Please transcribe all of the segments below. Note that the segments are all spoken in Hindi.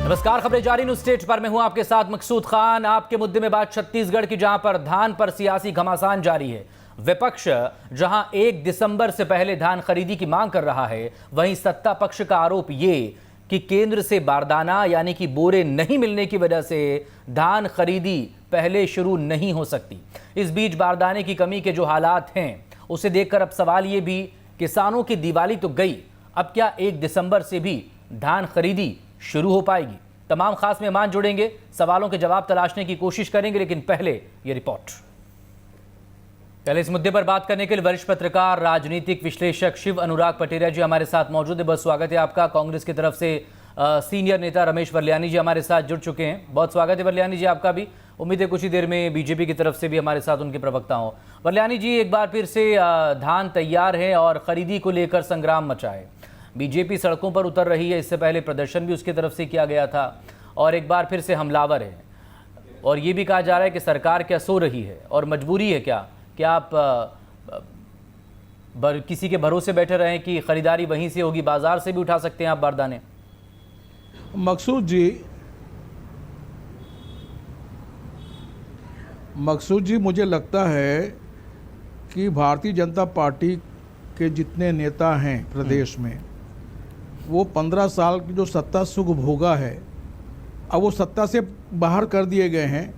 नमस्कार, खबरें जारी न्यूज स्टेट पर मैं हूं आपके साथ मकसूद खान। आपके मुद्दे में बात छत्तीसगढ़ की, जहां पर धान पर सियासी घमासान जारी है। विपक्ष जहां 1 दिसंबर से पहले धान खरीदी की मांग कर रहा है, वहीं सत्ता पक्ष का आरोप ये कि केंद्र से बारदाना यानी कि बोरे नहीं मिलने की वजह से धान खरीदी पहले शुरू नहीं हो सकती। इस बीच बारदाने की कमी के जो हालात हैं, उसे देखकर अब सवाल ये भी, किसानों की दिवाली तो गई, अब क्या 1 दिसंबर से भी धान खरीदी शुरू हो पाएगी? तमाम खास मेहमान जुड़ेंगे, सवालों के जवाब तलाशने की कोशिश करेंगे, लेकिन पहले ये रिपोर्ट। पहले इस मुद्दे पर बात करने के लिए वरिष्ठ पत्रकार, राजनीतिक विश्लेषक शिव अनुराग पटेरिया जी हमारे साथ मौजूद है। बहुत स्वागत है आपका। कांग्रेस की तरफ से सीनियर नेता रमेश वर्ल्यानी जी हमारे साथ जुड़ चुके हैं। बहुत स्वागत है वर्ल्यानी जी आपका भी। उम्मीद है कुछ ही देर में बीजेपी की तरफ से भी हमारे साथ उनके प्रवक्ता हों। वर्ल्यानी जी, एक बार फिर से धान तैयार है और खरीदी को लेकर संग्राम मचा है। बीजेपी सड़कों पर उतर रही है, इससे पहले प्रदर्शन भी उसकी तरफ से किया गया था और एक बार फिर से हमलावर है। और ये भी कहा जा रहा है कि सरकार क्या सो रही है और मजबूरी है क्या आप किसी के भरोसे बैठे रहें कि खरीदारी वहीं से होगी, बाजार से भी उठा सकते हैं आप बारदाने? मकसूद जी, मुझे लगता है कि भारतीय जनता पार्टी के जितने नेता हैं प्रदेश में, वो 15 साल की जो सत्ता सुख भोगा है, अब वो सत्ता से बाहर कर दिए गए हैं,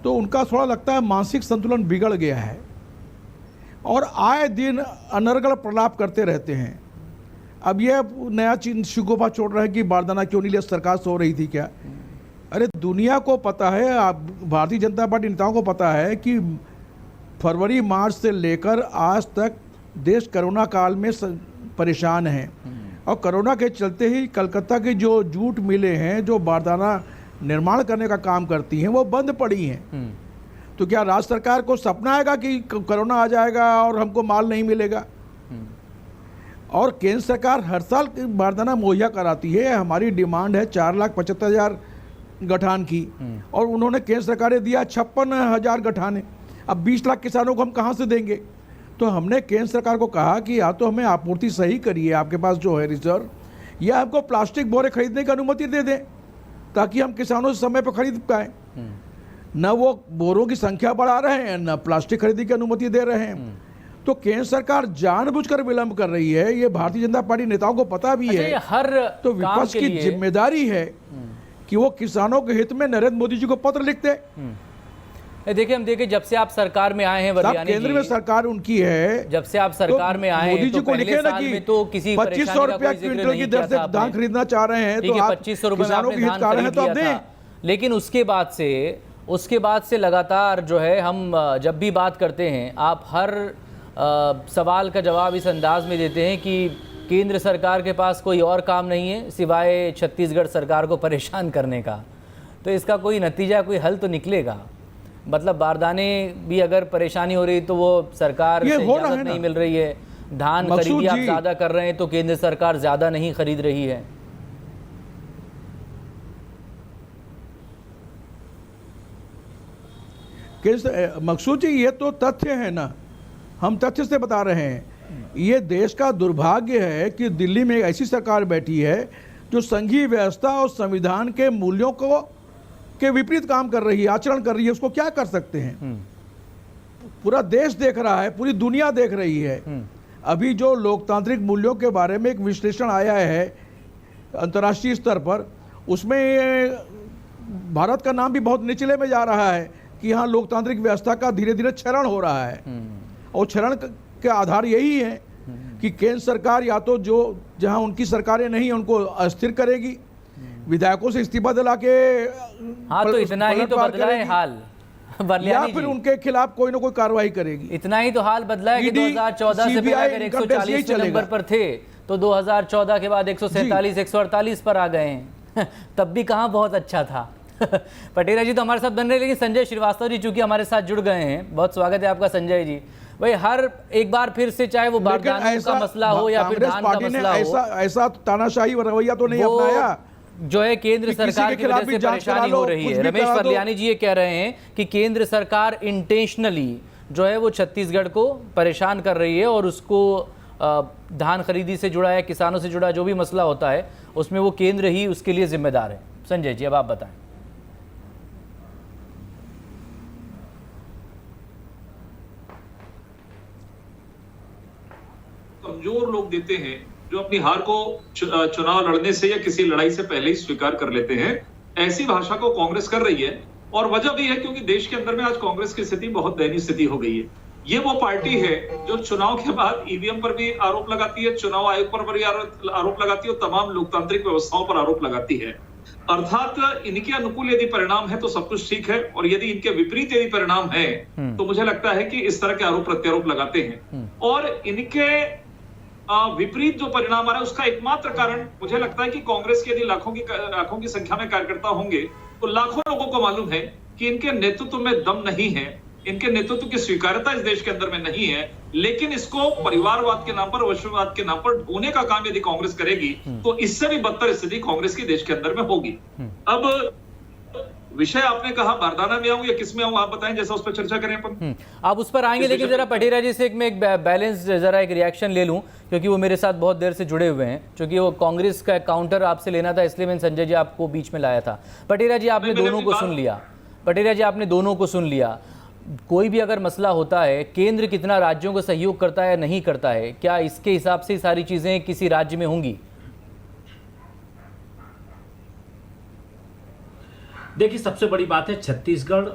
तो उनका थोड़ा लगता है मानसिक संतुलन बिगड़ गया है और आए दिन अनर्गल प्रलाप करते रहते हैं। अब ये नया शिकोपा छोड़ रहे हैं कि बारदाना क्यों नहीं लिया, सरकार सो रही थी क्या? अरे दुनिया को पता है, आप भारतीय जनता पार्टी नेताओं को पता है कि फरवरी मार्च से लेकर आज तक देश कोरोना काल में परेशान है और कोरोना के चलते ही कलकत्ता की जो जूट मिलें हैं जो बारदाना निर्माण करने का काम करती हैं, वो बंद पड़ी हैं। तो क्या राज्य सरकार को सपना आएगा कि कोरोना आ जाएगा और हमको माल नहीं मिलेगा? और केंद्र सरकार हर साल बारदाना मुहैया कराती है। हमारी डिमांड है 4,75,000 गठान की और उन्होंने केंद्र सरकार ने दिया 56,000 गठाने। अब 20 लाख किसानों को हम कहाँ से देंगे? तो हमने केंद्र सरकार को कहा कि या तो हमें आपूर्ति सही करिए, आपके पास जो है रिजर्व, या हमको प्लास्टिक बोरे खरीदने की अनुमति दे दें ताकि हम किसानों से समय पर खरीद पाएँ। न वो बोरों की संख्या बढ़ा रहे हैं, न प्लास्टिक खरीदने की अनुमति दे रहे हैं। तो केंद्र सरकार जानबूझकर विलंब कर रही है, ये भारतीय जनता पार्टी नेताओं को पता भी है। तो विपक्ष की जिम्मेदारी है कि वो किसानों के हित में नरेंद्र मोदी जी को पत्र लिखते। देखिए, हम देखें जब से आप सरकार में आए हैं वर्ल्यानी केंद्र में सरकार उनकी है, जब से आप सरकार में आए मोदी जी को लिखे ना कि तो किसी 2500 रुपया क्विंटल की दर से धान खरीदना चाह रहे हैं, तो 2500 रुपए किसानों के हित हैं तो आप दें। लेकिन उसके बाद से लगातार जो है, हम जब भी बात करते हैं, आप हर सवाल का जवाब इस अंदाज में देते हैं कि केंद्र सरकार के पास कोई और काम नहीं है सिवाय छत्तीसगढ़ सरकार को परेशान करने का। तो इसका कोई नतीजा, कोई हल तो निकलेगा? मतलब बारदाने भी अगर परेशानी हो रही तो वो सरकार से इजाजत नहीं मिल रही है, धान खरीदी आप ज़्यादा कर रहे हैं तो केंद्र सरकार ज़्यादा नहीं खरीद रही है। मकसूद जी, ये तो तथ्य है ना, हम तथ्य से बता रहे हैं। ये देश का दुर्भाग्य है कि दिल्ली में एक ऐसी सरकार बैठी है जो संघीय व्यवस्था और संविधान के मूल्यों को के विपरीत काम कर रही है, आचरण कर रही है। उसको क्या कर सकते हैं? पूरा देश देख रहा है, पूरी दुनिया देख रही है। अभी जो लोकतांत्रिक मूल्यों के बारे में एक विश्लेषण आया है अंतर्राष्ट्रीय स्तर पर, उसमें भारत का नाम भी बहुत निचले में जा रहा है कि यहाँ लोकतांत्रिक व्यवस्था का धीरे धीरे क्षरण हो रहा है। और क्षरण के आधार यही है कि केंद्र सरकार या तो जो जहाँ उनकी सरकारें नहीं उनको अस्थिर करेगी, विधायकों से इस्तीफा दिला के, हाँ तो इतना ही तो बदला है हाल, या फिर उनके खिलाफ कोई ना कोई कार्रवाई करेगी। इतना ही तो हाल बदला है कि 2014 से पहले 140 नंबर पर थे तो 2014 के बाद 147 148 पर आ गए हैं। तब भी कहाँ बहुत अच्छा था। पटेरिया जी तो हमारे साथ बन रहे हैं, लेकिन संजय श्रीवास्तव जी चूंकि हमारे साथ जुड़ गए हैं, बहुत स्वागत है आपका संजय जी। भाई हर एक बार फिर से, चाहे वो बारदानों का मसला हो या फिर धान का मसला हो, ऐसा तानाशाही रवैया तो नहीं अपनाया जो है केंद्र सरकार की वजह से परेशानी हो रही है। रमेश वर्ल्यानी जी ये कह रहे हैं कि केंद्र सरकार इंटेंशनली जो है वो छत्तीसगढ़ को परेशान कर रही है और उसको धान खरीदी से जुड़ा है, किसानों से जुड़ा जो भी मसला होता है उसमें वो केंद्र ही उसके लिए जिम्मेदार है। संजय जी अब आप बताएं। कमजोर लोग देते हैं जो अपनी हार को चुनाव लड़ने से या किसी लड़ाई से पहले ही स्वीकार कर लेते हैं, ऐसी भाषा को कांग्रेस कर रही है। और वजह भी है क्योंकि देश के अंदर में आज कांग्रेस की स्थिति बहुत दयनीय स्थिति हो गई है। ये वो पार्टी है जो चुनाव के बाद ईवीएम पर भी आरोप लगाती है, चुनाव आयोग पर भी आरोप लगाती है और तमाम लोकतांत्रिक व्यवस्थाओं पर आरोप लगाती है। अर्थात इनके अनुकूल यदि परिणाम है तो सब कुछ ठीक है, और यदि इनके विपरीत यदि परिणाम है तो मुझे लगता है कि इस तरह के आरोप प्रत्यारोप लगाते हैं। और इनके विपरीत जो परिणाम आ रहा है उसका एकमात्र कारण मुझे लगता है कि कांग्रेस के यदि लाखों की संख्या में कार्यकर्ता होंगे तो लाखों लोगों को मालूम है कि इनके नेतृत्व में दम नहीं है, इनके नेतृत्व की स्वीकार्यता इस देश के अंदर में नहीं है। लेकिन इसको परिवारवाद के नाम पर, वंशवाद के नाम पर ढोने का काम यदि कांग्रेस करेगी तो इससे भी बदतर स्थिति कांग्रेस की देश के अंदर में होगी। अब विषय आपने कहा बारदाना में आऊं या किस में आऊं, आप बताएं, जैसा उस पर चर्चा करें अपन। आप उस पर आएंगे, लेकिन जरा पटेरा जी से मैं एक बैलेंस जरा एक रिएक्शन ले लूं, क्योंकि वो मेरे साथ बहुत देर से जुड़े हुए हैं। क्योंकि वो कांग्रेस का काउंटर आपसे लेना था, इसलिए मैंने संजय जी आपको बीच में लाया था। पटेरा जी आपने दोनों को सुन लिया, पटेरा जी आपने दोनों को सुन लिया। कोई भी अगर मसला होता है, केंद्र कितना राज्यों को सहयोग करता है या नहीं करता है, क्या इसके हिसाब से सारी चीजें किसी राज्य में होंगी? देखिए, सबसे बड़ी बात है छत्तीसगढ़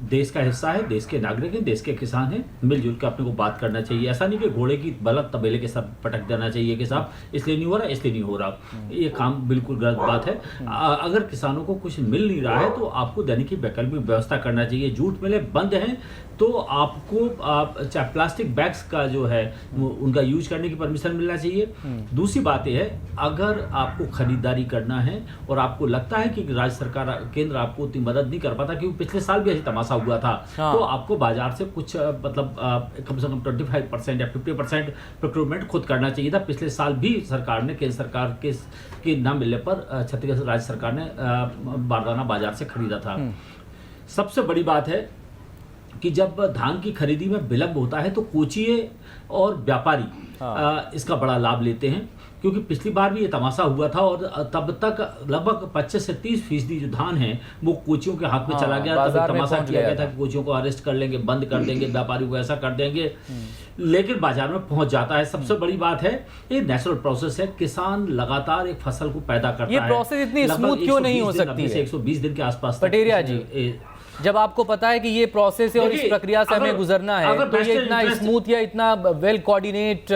देश का हिस्सा है, देश के नागरिक हैं, देश के किसान हैं। मिलजुल के अपने को बात करना चाहिए। ऐसा नहीं कि घोड़े की बलद तबेले के साथ पटक देना चाहिए कि साहब इसलिए नहीं हो रहा, इसलिए नहीं हो रहा। ये काम बिल्कुल गलत बात है। अगर किसानों को कुछ मिल नहीं रहा है तो आपको देने की वैकल्पिक व्यवस्था करना चाहिए। जूट मिलें बंद हैं तो आपको चाहे प्लास्टिक बैग्स का जो है उनका यूज करने की परमिशन मिलना चाहिए। दूसरी बात यह है, अगर आपको खरीदारी करना है और आपको लगता है कि राज्य सरकार, केंद्र आपको उतनी मदद नहीं कर पाता, क्योंकि पिछले साल भी ऐसी तमाशा हुआ था, तो आपको बाजार से कुछ मतलब कम से कम 25% या 50% प्रोक्योरमेंट खुद करना चाहिए था। पिछले साल भी सरकार ने, केंद्र सरकार के न मिलने पर छत्तीसगढ़ राज्य सरकार ने बारदाना बाजार से खरीदा था। सबसे बड़ी बात है कि जब धान की खरीदी में विलंब होता है तो कोचिए और व्यापारी इसका बड़ा लाभ लेते हैं, क्योंकि पिछली बार भी ये तमाशा हुआ था और तब तक लगभग 25 से 30% जो धान है वो कोचियों के हाथ में चला गया। तब तमाशा किया गया था कि कोचियों को अरेस्ट कर लेंगे, बंद कर देंगे, व्यापारी को ऐसा कर देंगे, लेकिन बाजार में पहुंच जाता है। सबसे बड़ी बात है, ये नेचुरल प्रोसेस है। किसान लगातार एक फसल को पैदा करता है। ये प्रोसेस इतनी स्मूथ क्यों नहीं हो सकती है? 120 दिन के आसपास। पटेरिया जी, जब आपको पता है कि ये प्रोसेस है और इस प्रक्रिया से हमें गुजरना है, तो ये इतना स्मूथ या इतना वेल कोऑर्डिनेट,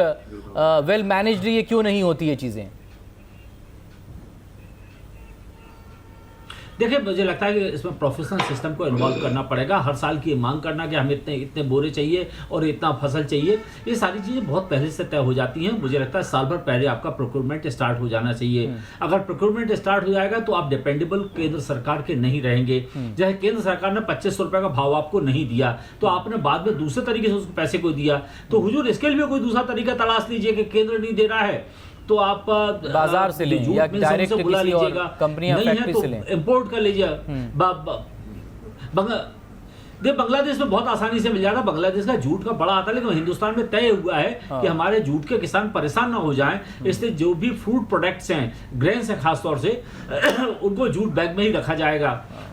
वेल मैनेज्ड ये क्यों नहीं होती ये चीजें? देखिए, मुझे लगता है कि इसमें प्रोफेशनल सिस्टम को इन्वॉल्व करना पड़ेगा। हर साल की मांग करना कि हमें इतने बोरे चाहिए और इतना फसल चाहिए, ये सारी चीज़ें बहुत पहले से तय हो जाती हैं। मुझे लगता है साल भर पहले आपका प्रोक्योरमेंट स्टार्ट हो जाना चाहिए। अगर प्रोक्योरमेंट स्टार्ट हो जाएगा तो आप डिपेंडेबल केंद्र सरकार के नहीं रहेंगे। जैसे केंद्र सरकार ने 2500 रुपये का भाव आपको नहीं दिया तो आपने बाद में दूसरे तरीके से उसको पैसे को दिया, तो हुजूर इसके लिए कोई दूसरा तरीका तलाश लीजिए कि केंद्र नहीं दे रहा है तो आप बाजार से लें या डायरेक्ट बुला किसी और लीजिएगा, कंपनी या फैक्ट्री से लें, इंपोर्ट कर लीजिए। बांग्लादेश में बहुत आसानी से मिल जाएगा। बांग्लादेश का जूट का बड़ा आता है, लेकिन हिंदुस्तान में तय हुआ है कि हमारे जूट के किसान परेशान ना हो जाएं, इसलिए जो भी फूड प्रोडक्ट्स हैं, ग्रेन्स हैं खासतौर से, उनको जूट बैग में ही रखा जाएगा।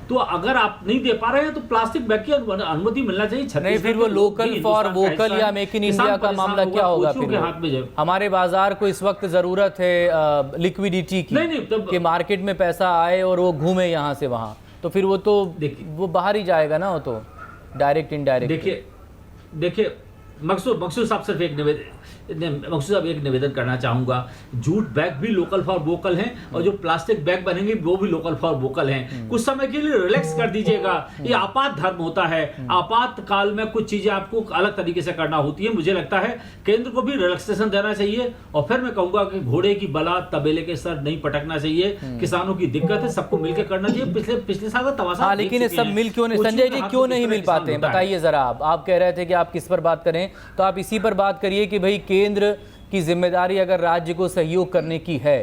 तो अगर आप नहीं दे पा रहे हैं तो प्लास्टिक बैग की अनुमति मिलना चाहिए। नहीं, फिर वो लोकल फॉर वोकल या मेक इन इंडिया का मामला क्या होगा? फिर हमारे बाजार को इस वक्त जरूरत है लिक्विडिटी की, कि मार्केट में पैसा आए और वो घूमे यहाँ से वहाँ, तो फिर वो तो वो बाहर ही जाएगा ना, वो तो डायरेक्ट इनडायरेक्ट। देखिए मकसूद साहब, सिर्फ एक निवेदन करना चाहूंगा। जूट बैग भी लोकल फॉर वोकल हैं और जो प्लास्टिक बैग बनेंगे वो भी लोकल फॉर वोकल हैं। कुछ समय के लिए रिलैक्स कर दीजिएगा। ये आपात धर्म होता है। आपातकाल में कुछ चीजें आपको अलग तरीके से करना होती है। मुझे लगता है केंद्र को भी रिलैक्सेशन देना चाहिए। और फिर मैं कहूंगा कि घोड़े की बला तबेले के सर नहीं पटकना चाहिए। किसानों की दिक्कत है, सबको मिलकर करना चाहिए। पिछले साल का तमाशा। लेकिन ये सब मिल क्यों नहीं? संजय जी, क्यों नहीं मिल पाते हैं, बताइए जरा। आप कह रहे थे कि आप किस पर बात करें, तो आप इसी पर बात करिए कि भाई केंद्र की जिम्मेदारी अगर राज्य को सहयोग करने की है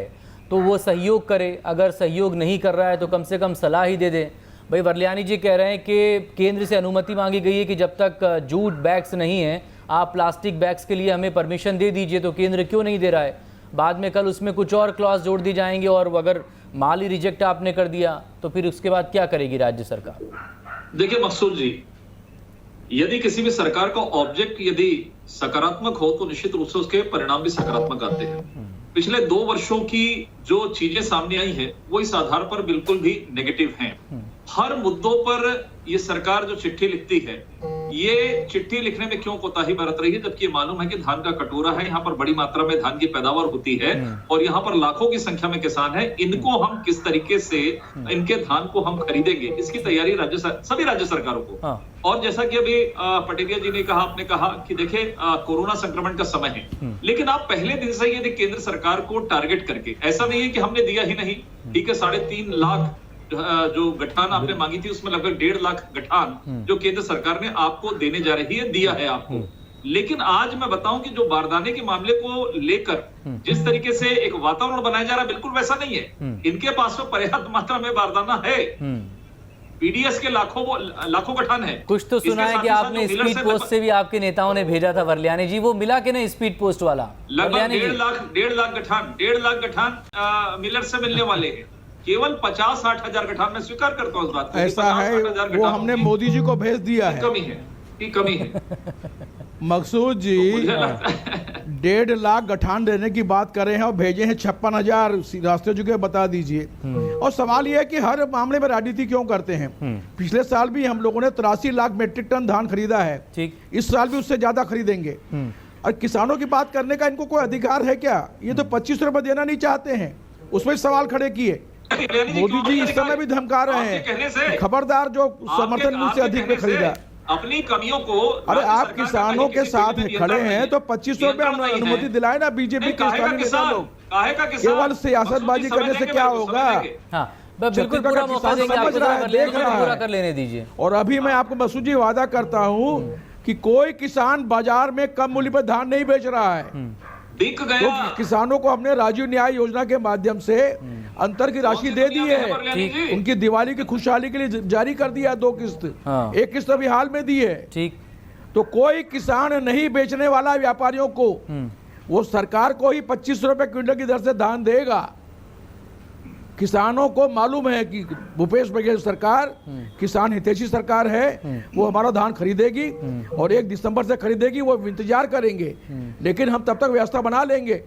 तो वो सहयोग करे। अगर सहयोग नहीं कर रहा है तो कम से कम सलाह ही दे दें। भाई वर्लियानी जी कह रहे हैं कि केंद्र से अनुमति मांगी गई है कि जब तक जूट बैग्स नहीं हैं आप प्लास्टिक बैग्स के लिए हमें परमिशन दे दीजिए, तो केंद्र क्यों नहीं दे रहा है? बाद में कल उसमें कुछ और क्लॉज जोड़ दी जाएंगे और अगर माल ही रिजेक्ट आपने कर दिया, तो फिर उसके बाद क्या करेगी राज्य सरकार? देखिए मकसूद जी, यदि किसी भी सरकार का ऑब्जेक्ट यदि सकारात्मक हो तो निश्चित रूप से उसके परिणाम भी सकारात्मक आते हैं। पिछले 2 वर्षों की जो चीजें सामने आई है वो इस आधार पर बिल्कुल भी नेगेटिव हैं। हर मुद्दों पर ये सरकार जो चिट्ठी लिखती है, ये चिट्ठी लिखने में क्यों कोताही बरत रही है, जबकि ये मालूम है कि धान का कटोरा है, यहाँ पर बड़ी मात्रा में धान की पैदावार होती है और यहाँ पर लाखों की संख्या में किसान है। इनको हम किस तरीके से इनके धान को हम खरीदेंगे, इसकी तैयारी सभी राज्य सरकारों को। और जैसा कि अभी पटेलिया जी ने कहा, आपने कहा कि देखिए कोरोना संक्रमण का समय है, लेकिन आप पहले दिन से यदि केंद्र सरकार को टारगेट करके, ऐसा नहीं है कि हमने दिया ही नहीं, ठीक है 3.5 लाख जो गठान आपने मांगी थी उसमें लगभग 1.5 लाख गठान जो केंद्र सरकार ने आपको देने जा रही है, दिया है आपको। लेकिन आज मैं बताऊं कि जो बारदाने के मामले को लेकर जिस तरीके से एक वातावरण बनाया जा रहा है, बिल्कुल वैसा नहीं है। इनके पास में पर्याप्त मात्रा में बारदाना है, पीडीएस के लाखों गठान है। कुछ तो सुना है कि आपने स्पीड पोस्ट से भी आपके नेताओं ने भेजा था वरल्यानी जी, वो मिला के नहीं स्पीड पोस्ट वाला? लगभग 1.5 लाख गठान मिलर से मिलने वाले हैं। केवल 50-60 हजार गठान, मैं स्वीकार करता हूँ इस बात को। ऐसा है, वो हमने मोदी जी को भेज दिया है। कमी है मकसूद जी 1.5 लाख गठान देने की बात कर रहे हैं और भेजे हैं 56,000 रास्ते जो के बता दीजिए। और सवाल यह है कि हर मामले में राजनीति क्यों करते हैं? पिछले साल भी हम लोगों ने 83 लाख मीट्रिक टन धान खरीदा है, ठीक, इस साल भी उससे ज्यादा खरीदेंगे। और किसानों की बात करने का इनको कोई अधिकार है क्या? ये तो 25 रुपए देना नहीं चाहते हैं, उसमें सवाल खड़े किए। मोदी जी इस समय भी धमका रहे हैं, खबरदार जो समर्थन मूल्य से अधिक में खरीदा। अपनी कमियों को, अरे आप किसानों के साथ खड़े हैं तो 25 रुपए अनुमति दिलाए ना बीजेपी के स्थानीय नेता लोग। केवल सियासतबाजी करने से क्या होगा? बिल्कुल पूरा मौका देंगे आपको, पूरा कर लेने दीजिए। और अभी मैं आपको मसूद जी वादा करता हूँ कि कोई किसान बाजार में कम मूल्य पर धान नहीं बेच रहा है। तो किसानों को हमने राजीव न्याय योजना के माध्यम से अंतर की राशि दे दी है, उनकी दिवाली की खुशहाली के लिए जारी कर दिया 2 किस्त, 1 किस्त अभी हाल में दी है। ठीक, तो कोई किसान नहीं बेचने वाला व्यापारियों को, वो सरकार को ही 25 रुपए क्विंटल की दर से धान देगा। किसानों को मालूम है कि भूपेश बघेल सरकार किसान हितैषी सरकार है, वो हमारा धान खरीदेगी और 1 दिसंबर से खरीदेगी, वो इंतजार करेंगे। लेकिन हम तब तक व्यवस्था बना लेंगे।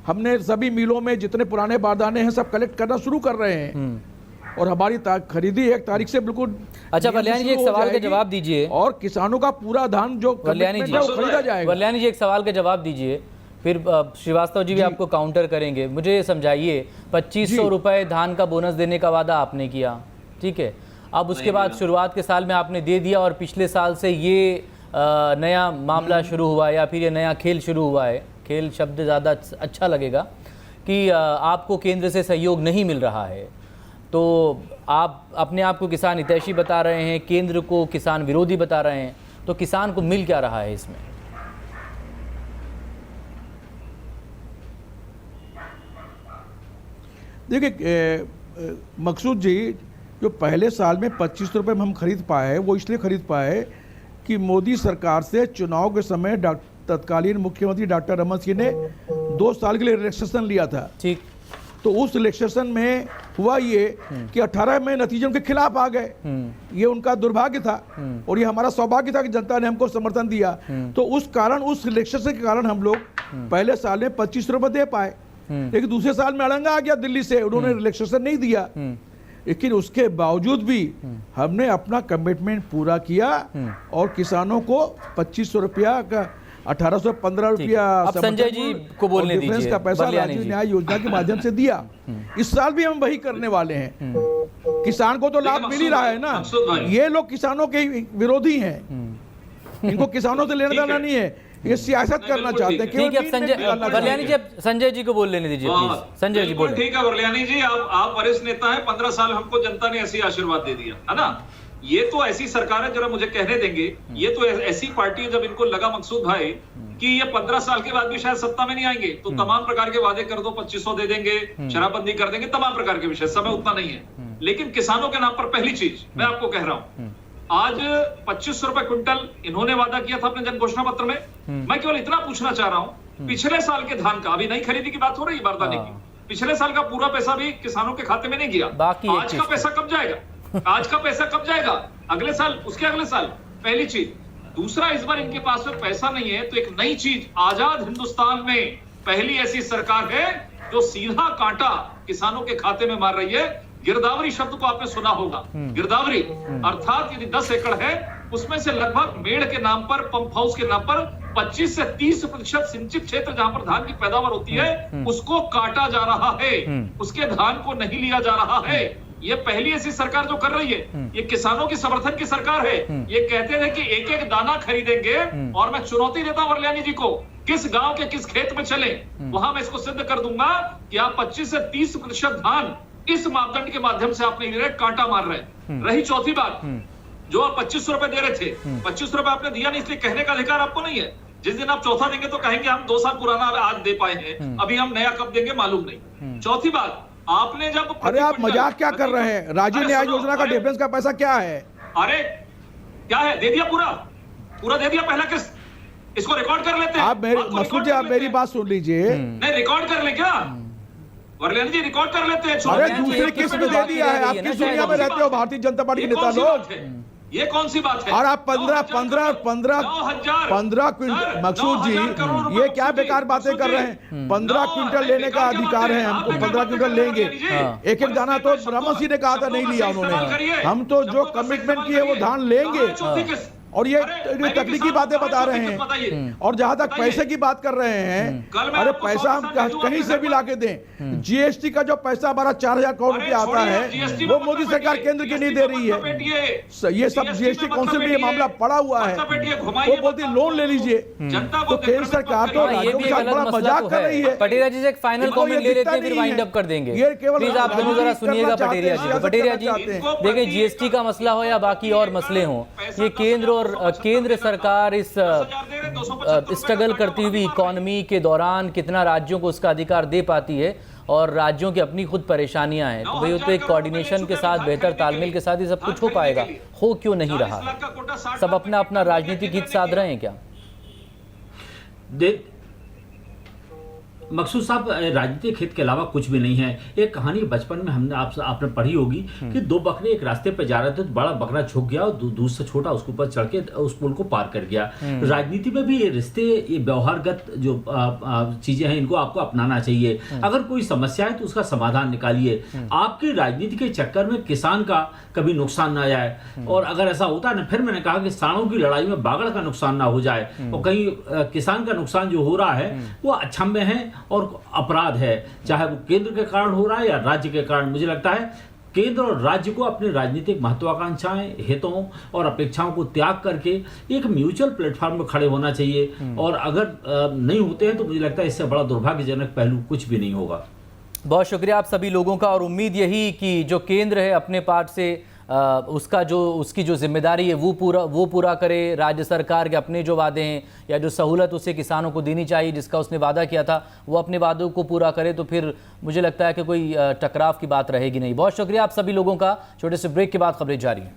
हमने सभी मिलों में जितने पुराने बारदाने हैं सब कलेक्ट करना शुरू कर रहे हैं और हमारी खरीदी 1 तारीख से बिल्कुल। अच्छा वरल्यानी जी एक सवाल का जवाब दीजिए, और किसानों का पूरा धान जो खरीदा जाएगा। वरल्यानी जी एक सवाल का जवाब दीजिए, फिर श्रीवास्तव जी भी आपको काउंटर करेंगे। मुझे ये समझाइए, 2500 रुपए धान का बोनस देने का वादा आपने किया, ठीक है, अब उसके बाद शुरुआत के साल में आपने दे दिया और पिछले साल से ये नया मामला शुरू हुआ है या फिर ये नया खेल शुरू हुआ है, खेल शब्द ज़्यादा अच्छा लगेगा, कि आपको केंद्र से सहयोग नहीं मिल रहा है। तो आप अपने आप को किसान हितैषी बता रहे हैं, केंद्र को किसान विरोधी बता रहे हैं, तो किसान को मिल क्या रहा है इसमें? देखिए मकसूद जी, जो पहले साल में 25 रुपये में हम खरीद पाए, वो इसलिए खरीद पाए कि मोदी सरकार से चुनाव के समय तत्कालीन मुख्यमंत्री डॉक्टर रमन सिंह ने 2 साल के लिए रिलैक्सेशन लिया था। ठीक, तो उस रिलैक्सेशन में हुआ ये कि 18 में नतीजे उनके खिलाफ आ गए। ये उनका दुर्भाग्य था और ये हमारा सौभाग्य था कि जनता ने हमको समर्थन दिया। तो उस कारण, उस रिलैक्सेशन के कारण हम लोग पहले साल में 25 रुपये दे पाए, लेकिन दूसरे साल में अड़ंगा आ गया दिल्ली से, उन्होंने रिलैक्सेशन नहीं दिया। लेकिन उसके बावजूद भी हमने अपना कमिटमेंट पूरा किया और किसानों को 2500 रुपया का 1815 रुपया संजय जी को बोलने दीजिए का पैसा राजीव न्याय योजना के माध्यम से दिया। इस साल भी हम वही करने वाले हैं। किसान को तो लाभ मिल ही रहा है ना। ये लोग किसानों के विरोधी हैं, इनको किसानों से लेना देना नहीं है, ये सियासत करना चाहते हैं। ठीक है, वरल्यानी जी संजय जी को बोल लेने दीजिए प्लीज। संजय जी बोलिए। ठीक है वरल्यानी जी, आप वरिष्ठ नेता हैं, 15 साल हमको जनता ने ऐसी आशीर्वाद दे दिया है ना। ये तो ऐसी सरकार है, जरा मुझे कहने देंगे, ये तो ऐसी पार्टी है जब इनको लगा मकसूद भाई कि ये 15 साल के बाद भी शायद सत्ता में नहीं आएंगे तो तमाम प्रकार के वादे कर दो, 2500 दे देंगे, शराबबंदी कर देंगे, तमाम प्रकार के विषय, समय उतना नहीं है। लेकिन किसानों के नाम पर पहली चीज मैं आपको कह रहा हूं, आज 2500 रुपए क्विंटल इन्होंने वादा किया था अपने जन घोषणा पत्र में। मैं केवल इतना पूछना चाह रहा हूं, पिछले साल के धान का, अभी नई खरीदी की बात हो रही है बारदाने की, पिछले साल का पूरा पैसा भी किसानों के खाते में नहीं गया। बाकी एक आज चीज का पैसा कब जाएगा? आज का पैसा कब जाएगा? अगले साल, उसके अगले साल। पहली चीज। दूसरा, इस बार इनके पास में पैसा नहीं है, तो एक नई चीज, आजाद हिंदुस्तान में पहली ऐसी सरकार है जो सीधा कांटा किसानों के खाते में मार रही है। गिरदावरी शब्द को आपने सुना होगा। गिरदावरी अर्थात यदि 10 एकड़ है, उसमें से लगभग मेड़ के नाम पर, पंप हाउस के नाम पर 25 से 30% सिंचित क्षेत्र जहां पर धान की पैदावार होती है, उसको काटा जा रहा है। उसके धान को नहीं लिया जा रहा है। ये पहली ऐसी सरकार जो कर रही है। ये किसानों की समर्थन की सरकार है। ये कहते थे कि एक एक दाना खरीदेंगे, और मैं चुनौती देता हूं वरल्यानी जी को, किस गांव के किस खेत में चले, वहां मैं इसको सिद्ध कर दूंगा कि आप 25 से 30% धान इस मापदंड के माध्यम से आपने ले कांटा मार रहे हैं। रही चौथी बात, जो आप 2500 रुपए दे रहे थे, 2500 रुपए आपने दिया नहीं, इसलिए कहने का अधिकार आपको नहीं है। जिस दिन आप चौथा देंगे तो कहेंगे हम 2 साल पुराना आज दे पाए हैं, अभी हम नया कब देंगे मालूम नहीं। चौथी बात, आपने जब, अरे आप मजाक क्या कर रहे हैं? राज्य न्याय योजना का डिफरेंस का पैसा क्या है? अरे क्या है, दे दिया पूरा दे दिया पहला किस्त। इसको रिकॉर्ड कर लेते हैं। आप मसूद जी, आप मेरी बात सुन लीजिए। नहीं, रिकॉर्ड कर ले क्या वरल्यानी जी? रिकॉर्ड कर लेते हैं। अरे दूसरी किस्त में दे दिया है। आप किस दुनिया में रहते हो भारतीय जनता पार्टी के नेता लोग? ये कौन सी बात है? और आप 15 क्विंटल, मकसूद जी ये क्या बेकार बातें कर रहे हैं? 15 क्विंटल लेने का अधिकार है हमको, 15 क्विंटल लेंगे। एक एक दाना तो रमन सिंह ने कहा था नहीं लिया उन्होंने। हम तो जो कमिटमेंट किए वो धान लेंगे। और ये तकनीकी बातें बता रहे हैं। और जहां तक पैसे की बात कर रहे हैं, अरे पैसा हम कहीं से भी लाके दें। जीएसटी का जो पैसा हमारा 4000 करोड़ रुपया आता है, वो मोदी सरकार केंद्र की नहीं दे रही है। ये सब जीएसटी काउंसिल में ये मामला पड़ा हुआ है। वो बोलती लोन ले लीजिए, तो केंद्र सरकार तो राज्यों के साथ बड़ा मजाक कर रही है। पटेरिया जी से एक फाइनल कमेंट ले लेते हैं, फिर वाइंड अप कर देंगे। प्लीज आप दोनों जरा सुनिएगा पटेरिया जी। पटेरिया जी देखिए, जीएसटी का मसला हो या बाकी और मसले हों, ये केंद्र सरकार इस स्ट्रगल करती हुई इकोनॉमी के दौरान कितना राज्यों को उसका अधिकार दे पाती है, और राज्यों की अपनी खुद परेशानियां हैं। तो भाई, तो एक कोऑर्डिनेशन के साथ, बेहतर तालमेल के साथ ही सब कुछ हो पाएगा। हो क्यों नहीं रहा है? सब अपना अपना राजनीतिक हित साध रहे हैं क्या? मकसूद साहब, राजनीतिक हित के अलावा कुछ भी नहीं है। एक कहानी बचपन में हमने आपने पढ़ी होगी कि 2 बकरे एक रास्ते पे जा रहे थे, तो बड़ा बकरा झुक गया और दूसरा से छोटा उसके ऊपर चढ़ के उस पुल को पार कर गया। राजनीति में भी ये रिश्ते, ये व्यवहारगत जो चीजें हैं, इनको आपको अपनाना चाहिए। अगर कोई समस्या है तो उसका समाधान निकालिए। आपकी राजनीति के चक्कर में किसान का कभी नुकसान ना जाए, और अगर ऐसा होता है ना, फिर मैंने कहा कि सांडों की लड़ाई में बागड़ का नुकसान ना हो जाए, और कहीं किसान का नुकसान जो हो रहा है वो अक्षम्य है और अपराध है, चाहे वो केंद्र के कारण हो रहा है या राज्य के कारण। मुझे लगता है केंद्र और राज्य को अपनी राजनीतिक महत्वाकांक्षाएं, हितों और अपेक्षाओं को त्याग करके एक म्यूचुअल प्लेटफॉर्म में खड़े होना चाहिए। और अगर नहीं होते हैं तो मुझे लगता है इससे बड़ा दुर्भाग्यजनक पहलू कुछ भी नहीं होगा। बहुत शुक्रिया आप सभी लोगों का, और उम्मीद यही कि जो केंद्र है अपने पार्ट से उसकी जो जिम्मेदारी है वो पूरा करे। राज्य सरकार के अपने जो वादे हैं या जो सहूलत उसे किसानों को देनी चाहिए, जिसका उसने वादा किया था, वो अपने वादों को पूरा करे, तो फिर मुझे लगता है कि कोई टकराव की बात रहेगी नहीं। बहुत शुक्रिया आप सभी लोगों का। छोटे से ब्रेक के बाद खबरें जारी हैं।